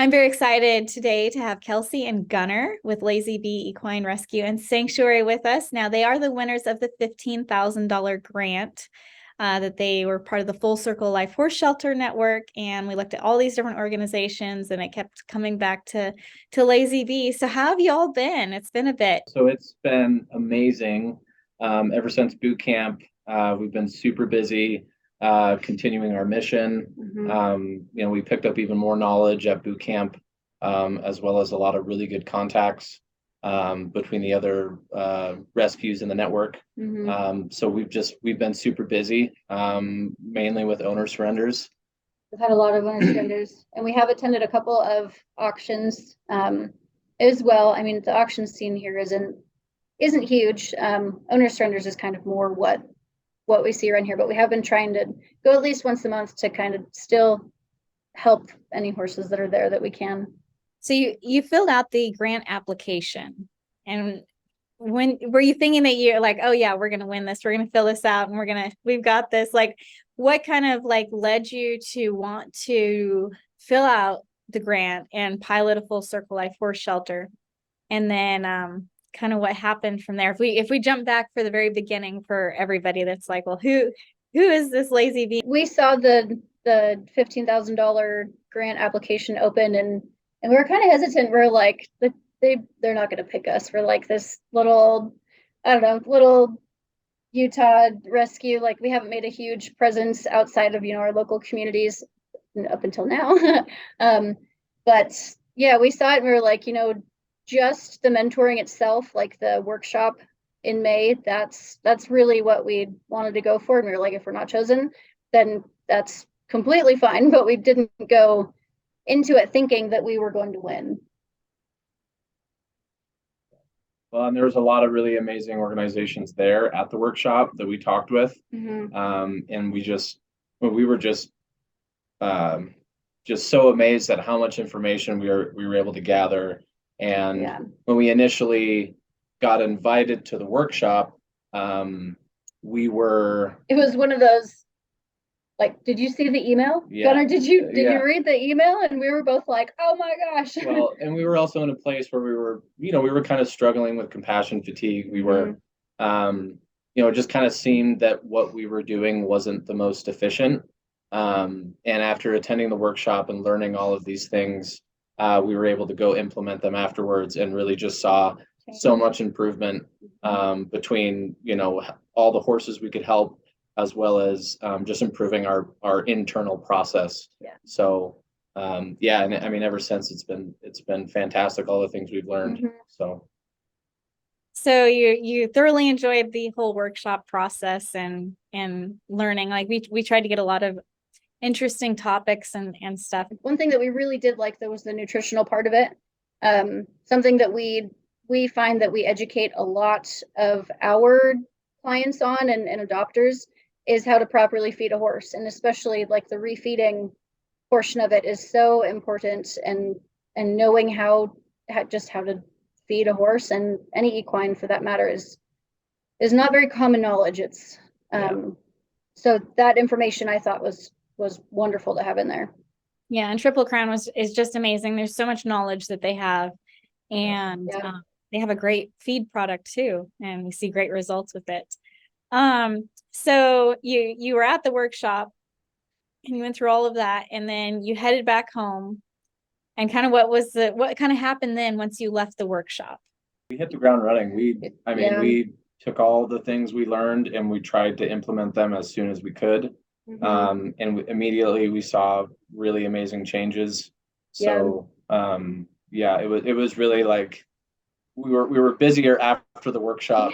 I'm very excited today to have Kelsey and Gunner with Lazy Bee Equine Rescue and Sanctuary with us. Now, they are the winners of the $15,000 grant that they were part of the Full Circle Life Horse Shelter Network. And we looked at all these different organizations and it kept coming back to Lazy Bee. So how have you all been? It's been a bit. So it's been amazing. Ever since boot camp, we've been super busy, continuing our mission. We picked up even more knowledge at boot camp, as well as a lot of really good contacts between the other rescues in the network. So we've been super busy, mainly with owner surrenders. We've had a lot of owner surrenders, and we have attended a couple of auctions as well. I mean, the auction scene here isn't huge. Owner surrenders is kind of more what we see around here, but we have been trying to go at least once a month to kind of still help any horses that are there that we can. So you filled out the grant application, and when were you thinking that you're like, oh yeah, we're gonna win this, we're gonna fill this out, and we've got this? Like, what kind of like led you to want to fill out the grant and pilot a Full Circle Life Horse Shelter? And then kind of what happened from there. If we jump back for the very beginning for everybody that's like, well, who is this Lazy Bee? We saw the $15,000 grant application open, and we were kind of hesitant. We're like, they're not going to pick us for like this little, I don't know, little Utah rescue. Like, we haven't made a huge presence outside of our local communities up until now. But yeah, we saw it and we were like, just the mentoring itself, like the workshop in May, that's really what we wanted to go for. And we were like, if we're not chosen, then that's completely fine. But we didn't go into it thinking that we were going to win. Well, and there was a lot of really amazing organizations there at the workshop that we talked with. And we were just so amazed at how much information we were able to gather. And when we initially got invited to the workshop, it was one of those, like, did you see the email? Yeah. Gunnar, did you read the email? And we were both like, oh my gosh. Well, and we were also in a place where we were kind of struggling with compassion fatigue. We were, it just kind of seemed that what we were doing wasn't the most efficient. And after attending the workshop and learning all of these things, we were able to go implement them afterwards and really just saw so much improvement between, all the horses we could help, as well as just improving our internal process. Yeah. So, and I mean, ever since it's been fantastic, all the things we've learned. So you thoroughly enjoyed the whole workshop process and learning. Like we tried to get a lot of interesting topics and stuff. One thing that we really did like, though, was the nutritional part of it. Something that we find that we educate a lot of our clients on and adopters is how to properly feed a horse, and especially like the refeeding portion of it is so important, and knowing how to feed a horse, and any equine for that matter, is not very common knowledge. It's so that information I thought was wonderful to have in there. Yeah, and Triple Crown is just amazing. There's so much knowledge that they have, and they have a great feed product too, and we see great results with it. So you were at the workshop and you went through all of that, and then you headed back home. And kind of what kind of happened then once you left the workshop? We hit the ground running. We took all the things we learned and we tried to implement them as soon as we could. And immediately we saw really amazing changes. So it was really like we were busier after the workshop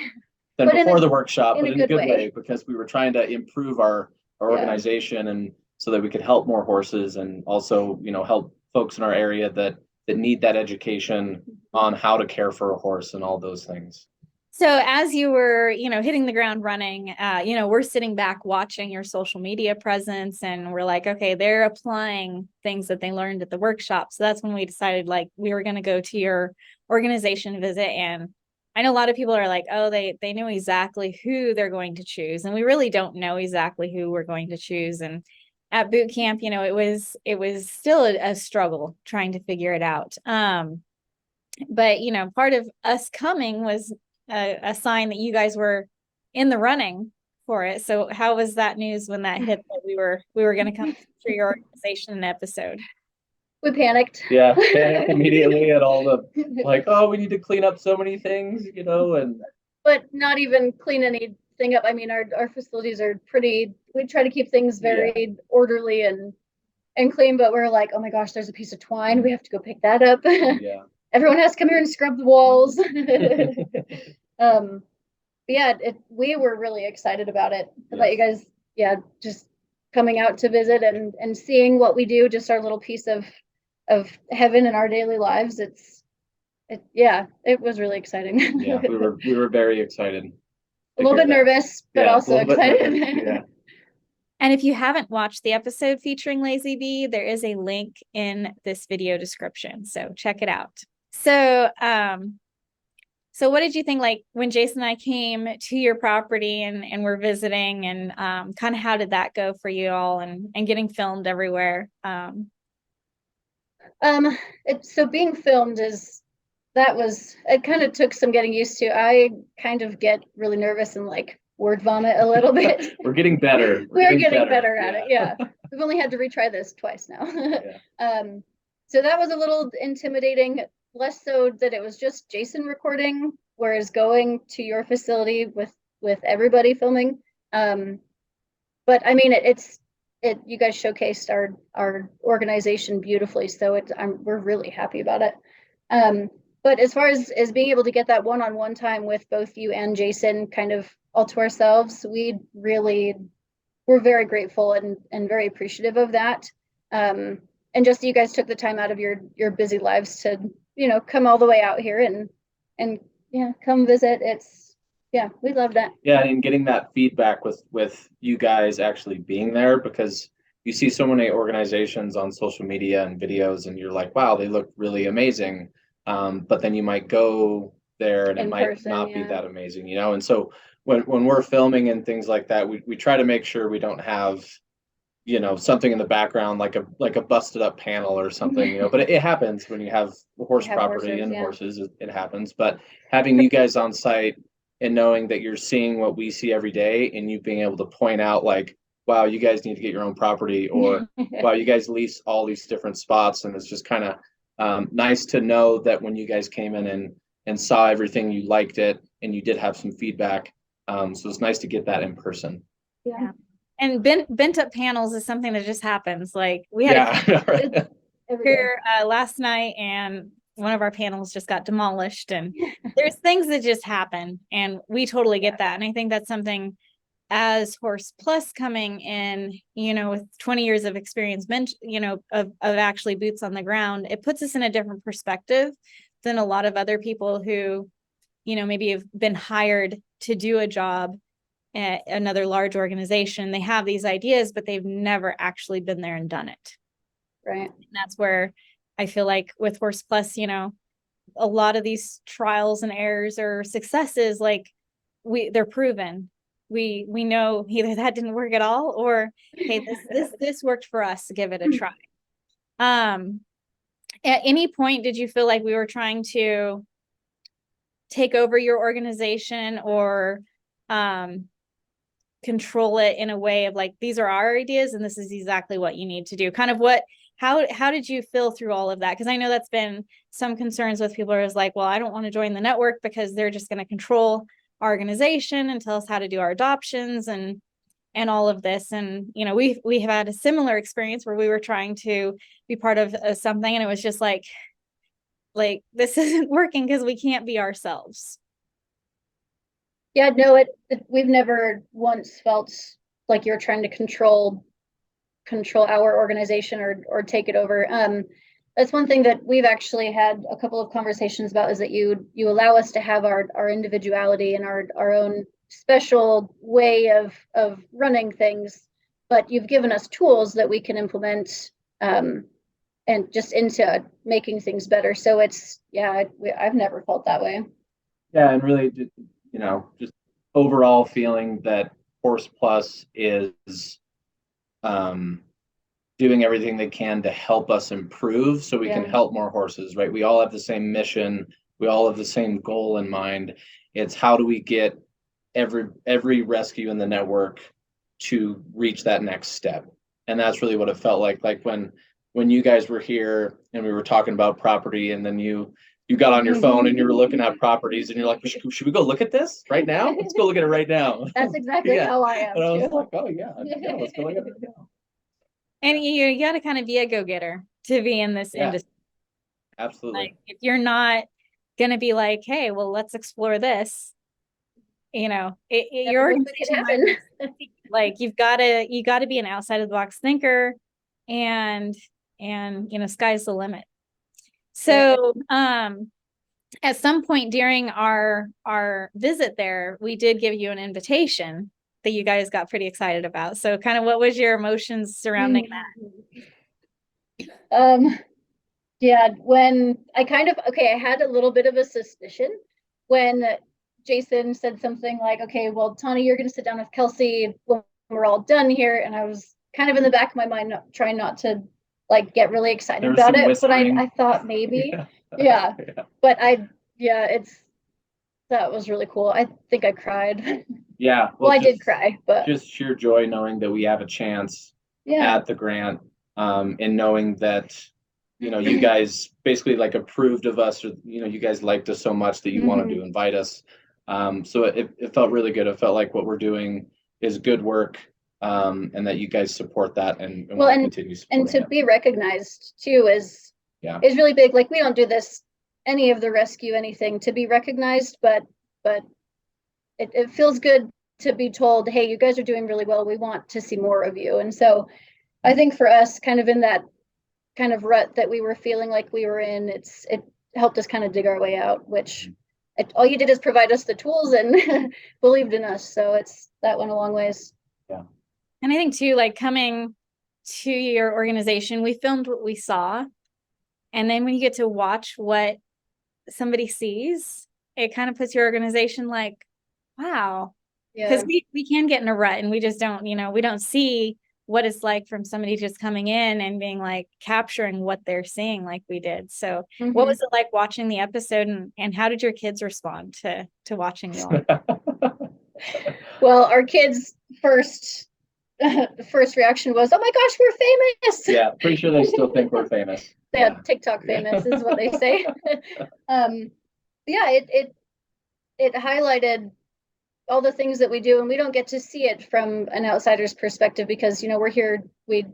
than before the workshop, but in a good way, because we were trying to improve our organization, and so that we could help more horses, and also help folks in our area that need that education on how to care for a horse and all those things. So as you were, hitting the ground running, we're sitting back watching your social media presence, and we're like, okay, they're applying things that they learned at the workshop. So that's when we decided, like, we were going to go to your organization visit. And I know a lot of people are like, oh, they know exactly who they're going to choose. And we really don't know exactly who we're going to choose. And at boot camp, it was still a struggle trying to figure it out. But part of us coming was a sign that you guys were in the running for it. So how was that news when that hit, that we were going to come through your organization and episode? We panicked. Yeah, panicked immediately at all the like, oh, we need to clean up so many things, and but not even clean anything up. I mean, our facilities are pretty. We try to keep things very orderly and clean, but we're like, oh my gosh, there's a piece of twine. We have to go pick that up. Yeah. Everyone has to come here and scrub the walls. Yeah, we were really excited about it. About you guys, just coming out to visit and seeing what we do, just our little piece of heaven in our daily lives. It was really exciting. Yeah, we were very excited. A little bit nervous, but also excited. Yeah. And if you haven't watched the episode featuring Lazy Bee, there is a link in this video description. So check it out. So, so what did you think, like when Jason and I came to your property and we're visiting, and kind of how did that go for you all, and getting filmed everywhere? So being filmed it kind of took some getting used to. I kind of get really nervous and like word vomit a little bit. We're getting better. We're getting better at it. Yeah. We've only had to retry this twice now. So that was a little intimidating, less so that it was just Jason recording, whereas going to your facility with everybody filming. But I mean, you guys showcased our organization beautifully, so we're really happy about it. But as far as being able to get that one-on-one time with both you and Jason kind of all to ourselves, we're very grateful and very appreciative of that. And just you guys took the time out of your busy lives to, come all the way out here and come visit. We love that. Yeah, and getting that feedback with you guys actually being there, because you see so many organizations on social media and videos and you're like, wow, they look really amazing. But then you might go there and it might not be that amazing, And so when we're filming and things like that, we try to make sure we don't have, something in the background, like a busted up panel or something, but it happens when you have horse property and horses, it happens. But having you guys on site and knowing that you're seeing what we see every day, and you being able to point out like, wow, you guys need to get your own property, or wow, you guys lease all these different spots. And it's just kind of nice to know that when you guys came in and saw everything, you liked it and you did have some feedback. So it's nice to get that in person. Yeah. And bent up panels is something that just happens. Like we had here last night, and one of our panels just got demolished, and there's things that just happen, and we totally get that. And I think that's something, as Horse Plus coming in, with 20 years of experience, of actually boots on the ground, it puts us in a different perspective than a lot of other people who, maybe have been hired to do a job at another large organization. They have these ideas, but they've never actually been there and done it. Right. And that's where I feel like with Horse Plus, a lot of these trials and errors or successes, like they're proven. We know either that didn't work at all, or hey, this worked for us, to give it a try. At any point did you feel like we were trying to take over your organization or control it in a way of like, these are our ideas and this is exactly what you need to do? Kind of how did you feel through all of that? Because I know that's been some concerns with people, is like, well, I don't want to join the network because they're just going to control our organization and tell us how to do our adoptions and all of this. And we have had a similar experience where we were trying to be part of something, and it was just like this isn't working because we can't be ourselves. Yeah, no, we've never once felt like you're trying to control our organization or take it over. That's one thing that we've actually had a couple of conversations about, is that you allow us to have our individuality and our own special way of running things, but you've given us tools that we can implement and just into making things better. So I've never felt that way. Yeah, and really, just overall feeling that Horse Plus is doing everything they can to help us improve so we can help more horses, right? We all have the same mission. We all have the same goal in mind. It's how do we get every rescue in the network to reach that next step. And that's really what it felt like when you guys were here and we were talking about property, and then you got on your phone and you were looking at properties and you're like, should we go look at this right now? Let's go look at it right now. That's exactly how I am. And I was like, oh yeah, let's go look at it right now. And you got to kind of be a go-getter to be in this industry. Absolutely. Like, if you're not going to be like, hey, well, let's explore this, your organization, like you've got to be an outside of the box thinker, and sky's the limit. So at some point during our visit there, we did give you an invitation that you guys got pretty excited about. So kind of what was your emotions surrounding that? Yeah, when I I had a little bit of a suspicion when Jason said something like, okay, well, Tawnee, you're going to sit down with Kelsey when we're all done here. And I was kind of in the back of my mind, trying not to like get really excited about it. Whispering. But I thought maybe, yeah. But that was really cool. I think I cried. Yeah. Well, I did cry, but just sheer joy knowing that we have a chance at the grant, and knowing that, you guys basically like approved of us, or, you guys liked us so much that you wanted to invite us. So it felt really good. It felt like what we're doing is good work, and that you guys support that and want to continue supporting and to be recognized too is really big. Like, we don't do this, any of the rescue, anything to be recognized, but it feels good to be told, hey, you guys are doing really well. We want to see more of you. And so I think for us, kind of in that kind of rut that we were feeling like we were in, it helped us kind of dig our way out, which all you did is provide us the tools and believed in us. So that went a long ways. Yeah. And I think too, like, coming to your organization, we filmed what we saw. And then when you get to watch what somebody sees, it kind of puts your organization like, wow. Because we can get in a rut and we just don't, we don't see what it's like from somebody just coming in and being like capturing what they're seeing like we did. So what was it like watching the episode, and how did your kids respond to watching you all? Well, our kids' first reaction was, oh my gosh, we're famous. Yeah, pretty sure they still think we're famous. Yeah, TikTok famous is what they say. It highlighted all the things that we do, and we don't get to see it from an outsider's perspective because, we're here, we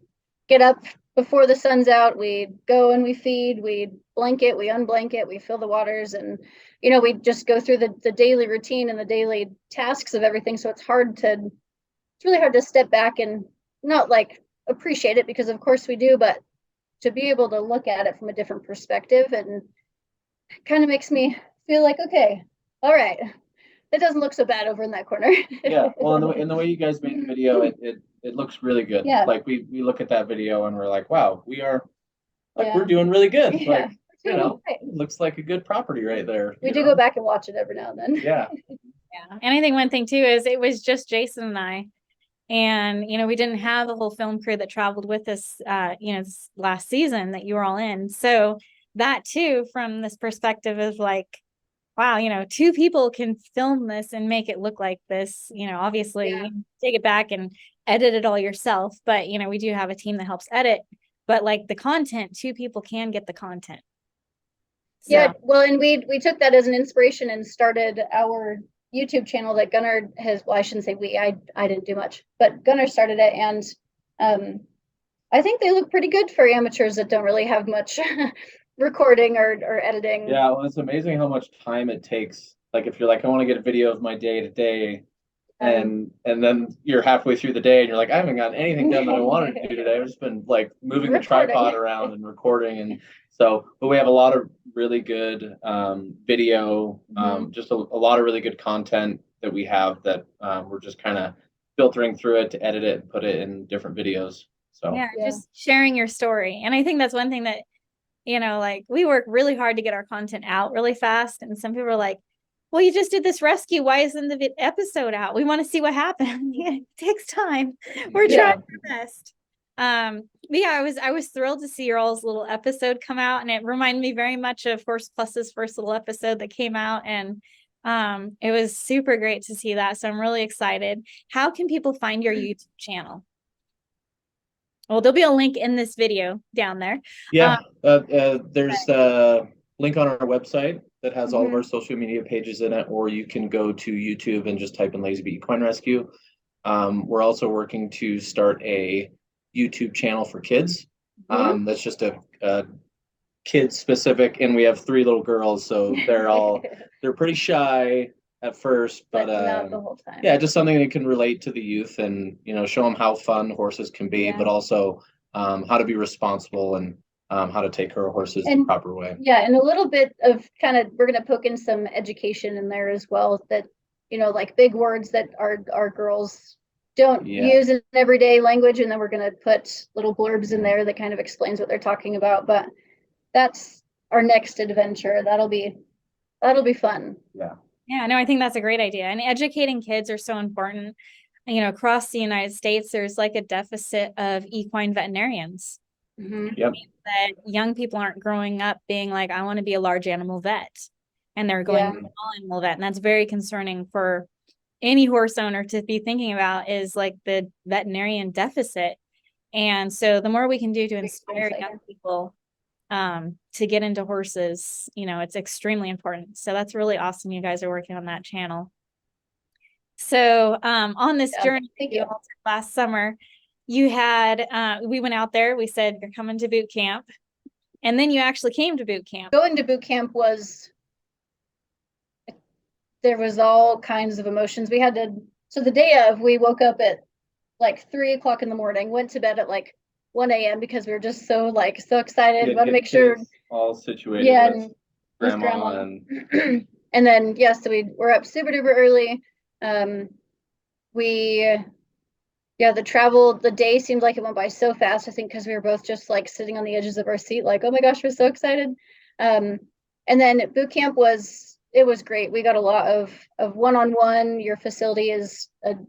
get up before the sun's out, we go and we feed, we blanket, we unblanket, we fill the waters, and, we just go through the daily routine and the daily tasks of everything. So it's really hard to step back and not like appreciate it, because of course we do, but to be able to look at it from a different perspective, and kind of makes me feel like, okay, all right, it doesn't look so bad over in that corner. Yeah, well, in the way you guys make the video, it looks really good. Yeah. Like we look at that video and we're like, wow, we're doing really good. Yeah. Like, it looks like a good property right there. We do go back and watch it every now and then. Yeah. Yeah. And I think one thing too is it was just Jason and I. And, we didn't have the whole film crew that traveled with us, this last season that you were all in. So that too, from this perspective of like, wow, two people can film this and make it look like this, obviously you take it back and edit it all yourself. But, we do have a team that helps edit, but like the content, two people can get the content. So. Yeah. Well, and we took that as an inspiration and started our YouTube channel that Gunnar has, well, I shouldn't say I didn't do much, but Gunnar started it. And I think they look pretty good for amateurs that don't really have much recording or editing. Yeah, well, it's amazing how much time it takes. Like if you're like, I want to get a video of my day to day, and then you're halfway through the day and you're like, I haven't gotten anything done that I wanted to do today. I've just been like moving the tripod around and recording. And so, but we have a lot of really good video, just a lot of really good content that we have that we're just kind of filtering through it to edit it and put it in different videos. So just sharing your story. And I think that's one thing that, like we work really hard to get our content out really fast. And some people are like, well, you just did this rescue. Why isn't the episode out? We want to see what happened. Yeah, it takes time. We're trying our best. Yeah, I was thrilled to see your all's little episode come out, and it reminded me very much of Horse Plus's first little episode that came out, and it was super great to see that. So I'm really excited. How can people find your YouTube channel? Well, there'll be a link in this video down there. Yeah, there's a link on our website that has all of our social media pages in it, or you can go to YouTube and just type in Lazy Bee Equine Rescue. We're also working to start a YouTube channel for kids. That's just a kid specific, and we have 3 little girls, so they're pretty shy at first, but not the whole time. Yeah, just something that can relate to the youth, and show them how fun horses can be, but also how to be responsible, and how to take care of horses the proper way. Yeah, and a little bit of we're going to poke in some education in there as well, that like big words that our girls don't use in everyday language, and then we're going to put little blurbs in there that kind of explains what they're talking about. But that's our next adventure. That'll be fun. Yeah, no, I think that's a great idea. And educating kids are so important. Across the United States, there's like a deficit of equine veterinarians. Yep. That young people aren't growing up being like, I want to be a large animal vet, and they're going to small animal vet, and that's very concerning for any horse owner to be thinking about, is like the veterinarian deficit. And so the more we can do to inspire young people to get into horses, it's extremely important. So that's really awesome. You guys are working on that channel. So on this journey last summer, you had we went out there, we said you're coming to boot camp, and then you actually came to boot camp. Going to boot camp there was all kinds of emotions. We had to, so the day of, we woke up at like 3 o'clock in the morning, went to bed at like 1 a.m. because we were just so excited. We want to make sure all situated with grandma. And and then so we were up super duper early. The day seemed like it went by so fast, I think because we were both just like sitting on the edges of our seat, like, oh my gosh, we're so excited. And then boot camp was great. We got a lot of one-on-one. Your facility is an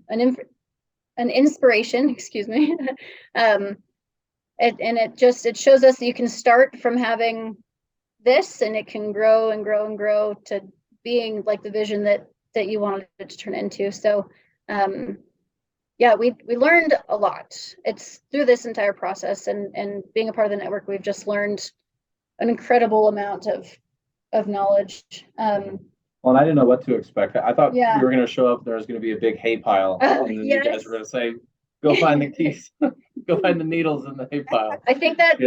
inspiration, excuse me. It shows us that you can start from having this, and it can grow and grow and grow to being like the vision that you wanted it to turn into. So we learned a lot. It's through this entire process, and being a part of the network, we've just learned an incredible amount of knowledge. Well, and I didn't know what to expect. I thought we were going to show up, there was going to be a big hay pile, and then you guys were going to say, go find the keys, go find the needles in the hay pile. I think that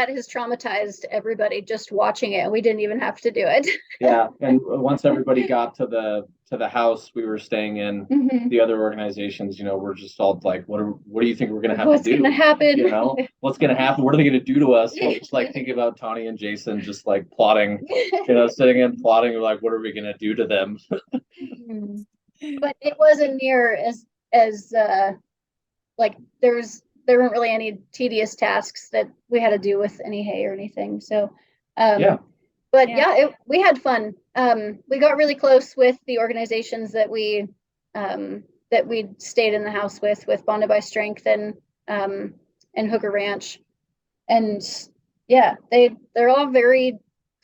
has traumatized everybody just watching it. We didn't even have to do it. Yeah, and once everybody got to the house we were staying in, the other organizations, we're just all like, what do you think we're going to have to do? What's going to happen? What's going to happen? What are they going to do to us? We're just like thinking about Tawnee and Jason just like plotting, sitting and plotting, like, what are we going to do to them? But it wasn't near as like there weren't really any tedious tasks that we had to do with any hay or anything. So we had fun. We got really close with the organizations that we stayed in the house with Bonded by Strength and Hooker Ranch, and they're all very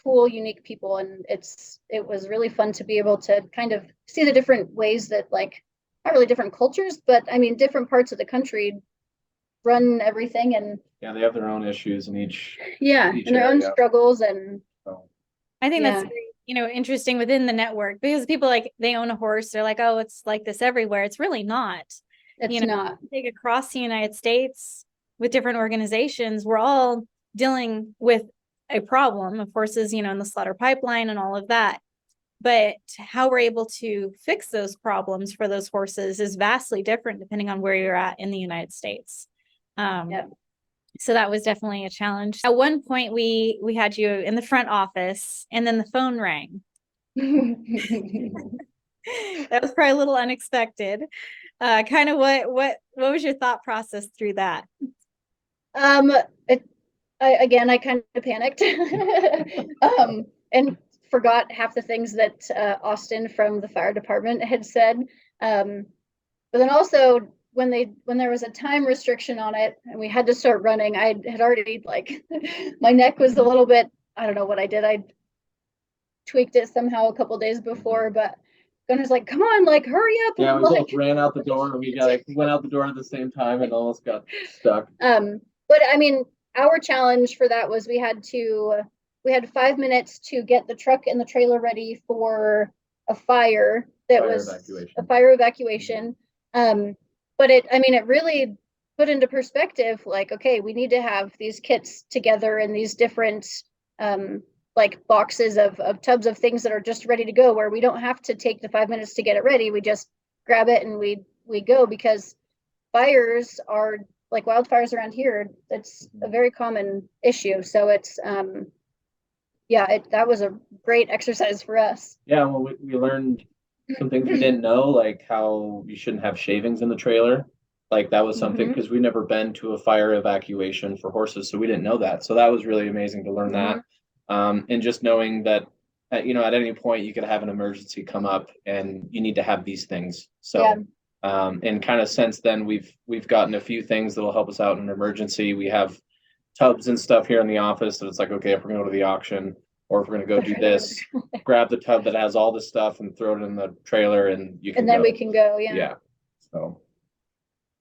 cool, unique people, and it was really fun to be able to kind of see the different ways that, like, not really different cultures, but I mean different parts of the country run everything. And they have their own issues in each and their own struggles. And I think that's interesting within the network, because people, like, they own a horse, they're like, oh, it's like this everywhere. It's really not. It's not. Take across the United States with different organizations, we're all dealing with a problem of horses, in the slaughter pipeline and all of that. But how we're able to fix those problems for those horses is vastly different depending on where you're at in the United States. So that was definitely a challenge. At one point, we had you in the front office, and then the phone rang. That was probably a little unexpected. Kind of what was your thought process through that? I kind of panicked and forgot half the things that Austin from the fire department had said. But then also when there was a time restriction on it and we had to start running, I had already like my neck was a little bit, I don't know what I did. I tweaked it somehow a couple days before, but Gunner's like, come on, like hurry up. Yeah, we like, both ran out the door and went out the door at the same time and almost got stuck. But I mean, our challenge for that was we had 5 minutes to get the truck and the trailer ready for a fire that was a fire evacuation. But it really put into perspective, like, okay, we need to have these kits together in these different like boxes of tubs of things that are just ready to go, where we don't have to take the 5 minutes to get it ready. We just grab it and we go, because fires are like wildfires around here. That's a very common issue. So it's that was a great exercise for us. Yeah, well, we learned some things we didn't know, like how you shouldn't have shavings in the trailer. Like that was something, because we've never been to a fire evacuation for horses, so we didn't know that. So that was really amazing to learn that. And just knowing that, at any point you could have an emergency come up and you need to have these things. So, and kind of since then we've gotten a few things that will help us out in an emergency. We have tubs and stuff here in the office that it's like, okay, if we're going to go to the auction, or if we're going to go do this, grab the tub that has all this stuff and throw it in the trailer, and you can. And then we can go. Yeah. So.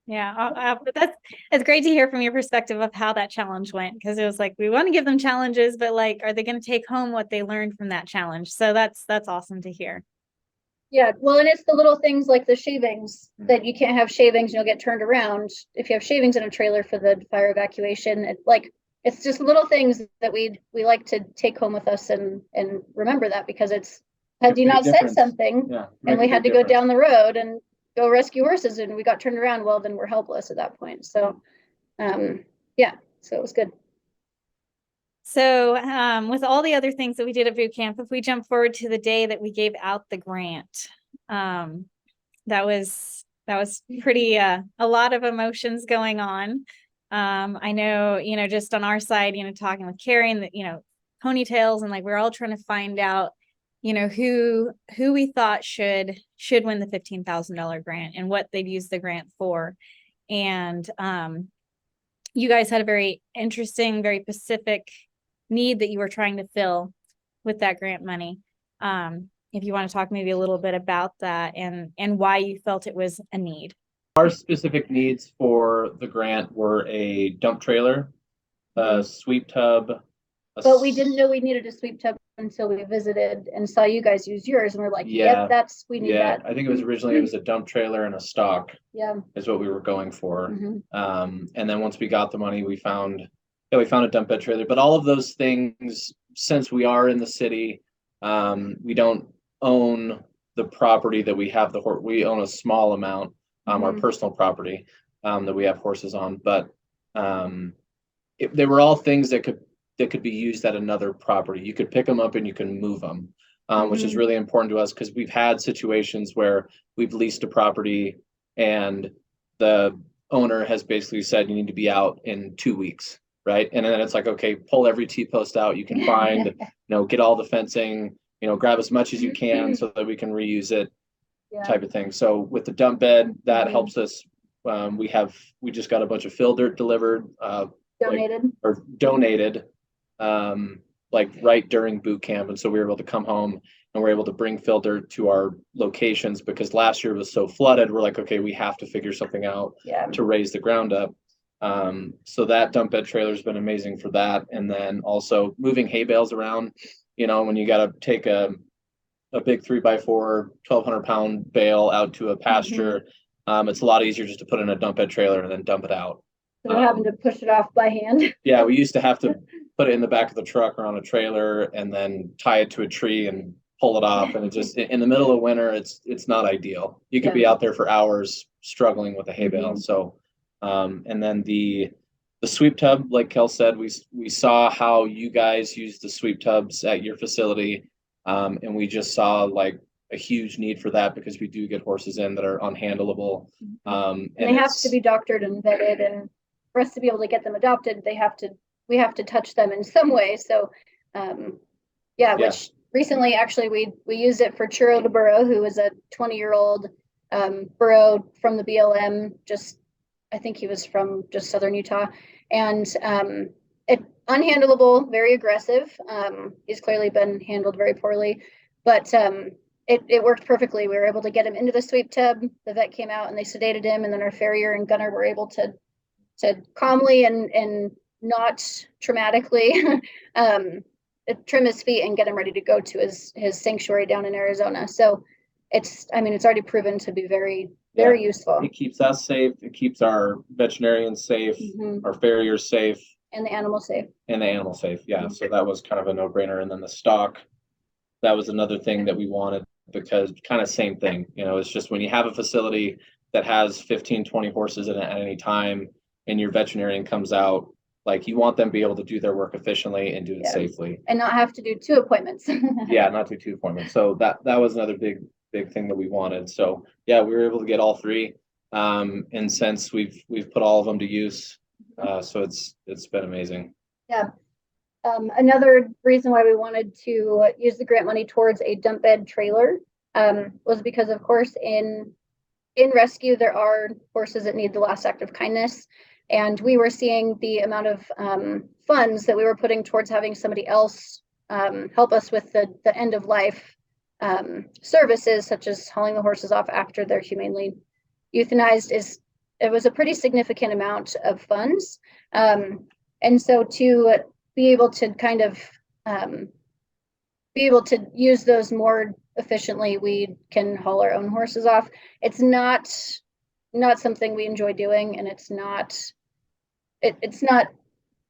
Yeah, but it's great to hear from your perspective of how that challenge went, because it was like, we want to give them challenges, but like, are they going to take home what they learned from that challenge? So that's awesome to hear. Yeah, well, and it's the little things like the shavings that you can't have shavings and you'll get turned around if you have shavings in a trailer for the fire evacuation. It's just little things that we like to take home with us and remember that, because had you not said something, and we had to go down the road and go rescue horses and we got turned around, well, then we're helpless at that point. So so it was good. So with all the other things that we did at boot camp, if we jump forward to the day that we gave out the grant, that was pretty a lot of emotions going on. I know, just on our side, talking with Carrie and the, ponytails, and like we're all trying to find out, who we thought should win the $15,000 grant and what they'd use the grant for. And you guys had a very interesting, very specific need that you were trying to fill with that grant money. If you want to talk maybe a little bit about that and why you felt it was a need. Our specific needs for the grant were a dump trailer, a sweep tub. But we didn't know we needed a sweep tub until we visited and saw you guys use yours, and we're like, yep, we need that. I think it was originally a dump trailer and a stock. Yeah, is what we were going for. And then once we got the money, we found a dump bed trailer. But all of those things, since we are in the city, we don't own the property that we have we own a small amount, our personal property that we have horses on. But they were all things that could be used at another property. You could pick them up and you can move them, which is really important to us, because we've had situations where we've leased a property and the owner has basically said you need to be out in 2 weeks, right? And then it's like, okay, pull every T-post out you can find, get all the fencing, grab as much as you can so that we can reuse it, type of thing. So with the dump bed, that helps us. We just got a bunch of fill dirt delivered, donated, like right during boot camp. And so we were able to come home and we're able to bring fill dirt to our locations, because last year was so flooded. We're like, okay, we have to figure something out to raise the ground up. So that dump bed trailer has been amazing for that. And then also moving hay bales around, when you got to take a big 3x4, 1,200-pound bale out to a pasture, it's a lot easier just to put in a dump bed trailer and then dump it out. So having to push it off by hand. Yeah, we used to have to put it in the back of the truck or on a trailer and then tie it to a tree and pull it off. And it just, in the middle of winter, it's not ideal. You could be out there for hours struggling with a hay bale. So, and then the sweep tub, like Kel said, we saw how you guys use the sweep tubs at your facility. And we just saw like a huge need for that, because we do get horses in that are unhandleable. And they have to be doctored and vetted, and for us to be able to get them adopted, we have to touch them in some way. So, which recently actually we used it for Churro de Burro, who was a 20-year-old Burrow from the BLM, I think he was from just southern Utah, and it unhandleable, very aggressive. He's clearly been handled very poorly, but it worked perfectly. We were able to get him into the sweep tub. The vet came out and they sedated him, and then our farrier and gunner were able to calmly and not traumatically trim his feet and get him ready to go to his sanctuary down in Arizona. So it's already proven to be very useful. It keeps us safe. It keeps our veterinarians safe, our farriers safe, and the animal safe. Yeah. So that was kind of a no-brainer. And then the stock, that was another thing that we wanted, because kind of same thing. It's just when you have a facility that has 15, 20 horses in it at any time, and your veterinarian comes out, like, you want them to be able to do their work efficiently and do it safely, and not have to do 2 appointments. Not do 2 appointments. So that was another big thing that we wanted. So we were able to get all 3. And since we've put all of them to use, so it's been amazing. Another reason why we wanted to use the grant money towards a dump bed trailer was because, of course, in rescue, there are horses that need the last act of kindness. And we were seeing the amount of funds that we were putting towards having somebody else help us with the end of life services, such as hauling the horses off after they're humanely euthanized. It was a pretty significant amount of funds. And so to be able to kind of be able to use those more efficiently, we can haul our own horses off. It's not something we enjoy doing, and it's not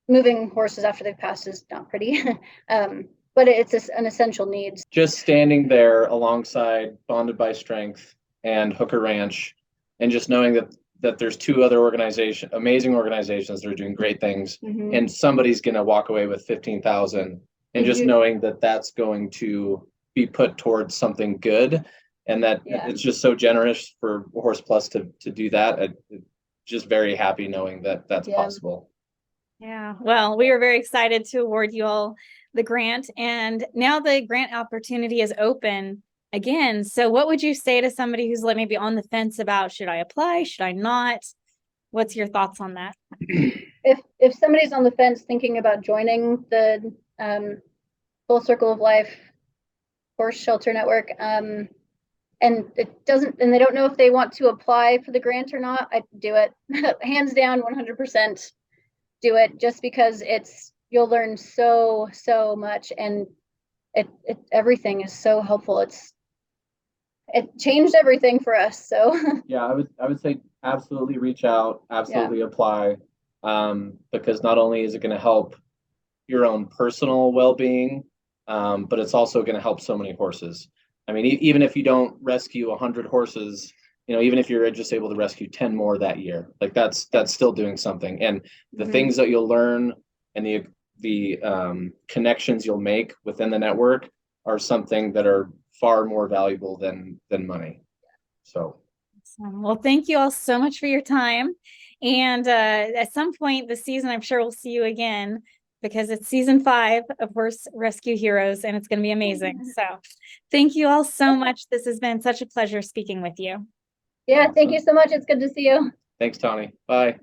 moving horses after they've passed is not pretty. But it's an essential need. Just standing there alongside Bonded by Strength and Hooker Ranch, and just knowing that there's 2 other amazing organizations that are doing great things, and somebody's going to walk away with $15,000, and just knowing that that's going to be put towards something good, and that it's just so generous for Horse Plus to do that. Just very happy knowing that that's possible. Yeah, well, we were very excited to award you all the grant, and now the grant opportunity is open again. So what would you say to somebody who's like maybe on the fence about, should I apply, should I not? What's your thoughts on that? If somebody's on the fence thinking about joining the Full Circle of Life Horse Shelter Network, and they don't know if they want to apply for the grant or not, I'd do it. Hands down, 100% do it, just because you'll learn so much, and everything is so helpful. It changed everything for us. So I would say absolutely reach out, absolutely apply, because not only is it going to help your own personal well-being, but it's also going to help so many horses. I mean, even if you don't rescue 100 horses, even if you're just able to rescue 10 more that year, like that's still doing something. And the things that you'll learn and the connections you'll make within the network are something that are far more valuable than money. So, well, thank you all so much for your time. And at some point this season, I'm sure we'll see you again, because it's season 5 of Horse Rescue Heroes, and it's going to be amazing. So thank you all so much. This has been such a pleasure speaking with you. Yeah, thank you so much. It's good to see you. Thanks, Tawnee. Bye.